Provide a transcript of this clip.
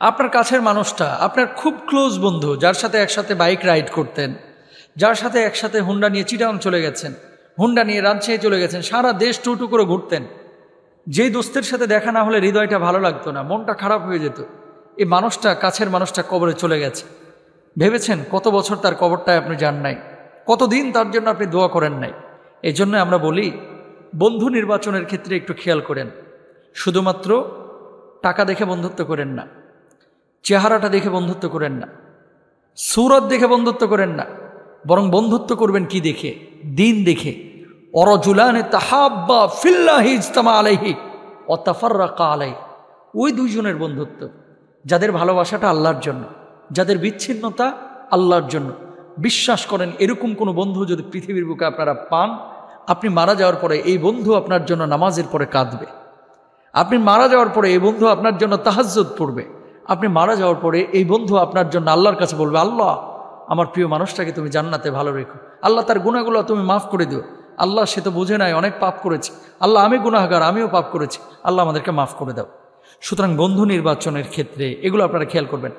আপনার কাছের মানুষটা, আপনার খুব ক্লোজ বন্ধু, যার সাথে একসাথে বাইক রাইড করতেন, যার সাথে একসাথে হুন্ডা নিয়ে চিটাং চলে গেছেন, হুন্ডা নিয়ে রাজশাহী চলে গেছেন, সারা দেশ টুটু করে ঘুরতেন, যেই দোস্তের সাথে দেখা না হলে হৃদয়টা ভালো লাগতো না, মনটা খারাপ হয়ে যেত, এই মানুষটা, কাছের মানুষটা কবরে চলে গেছে। ভেবেছেন কত বছর তার কবরটায় আপনি যান নাই, কতদিন তার জন্য আপনি দোয়া করেন নাই। এই জন্য আমরা বলি, বন্ধু নির্বাচনের ক্ষেত্রে একটু খেয়াল করেন। শুধুমাত্র টাকা দেখে বন্ধুত্ব করেন না, চেহারাটা দেখে বন্ধুত্ব করেন না, সূরত দেখে বন্ধুত্ব করেন না, বরং বন্ধুত্ব করবেন কি দেখে? দিন দেখে। অরজুলানে তাহাব্বা ফিল্লাহি ইজতামা আলাইহি ওয়া তাফাররাকা আলাইহি, ওই দুইজনের বন্ধুত্ব যাদের ভালোবাসাটা আল্লাহর জন্য, যাদের বিচ্ছিন্নতা আল্লাহর জন্য। বিশ্বাস করেন, এরকম কোনো বন্ধু যদি পৃথিবীর বুকে আপনারা পান, আপনি মারা যাওয়ার পরে এই বন্ধু আপনার জন্য নামাজের পরে কাঁদবে, আপনি মারা যাওয়ার পরে এই বন্ধু আপনার জন্য তাহাজ্জুদ পড়বে, আপনি মারা যাওয়ার পরে এই বন্ধু আপনার জন্য আল্লাহর কাছে বলবে, আল্লাহ আমার প্রিয় মানুষটাকে তুমি জান্নাতে ভালো রেখো, আল্লাহ তার গুনাহগুলো তুমি মাফ করে দিও, আল্লাহ সে তো বুঝে নাই, অনেক পাপ করেছে, আল্লাহ আমি গুনাহগার, আমিও পাপ করেছি, আল্লাহ আমাদেরকে মাফ করে দাও। সুতরাং বন্ধু নির্বাচনের ক্ষেত্রে এগুলো আপনারা খেয়াল করবেন।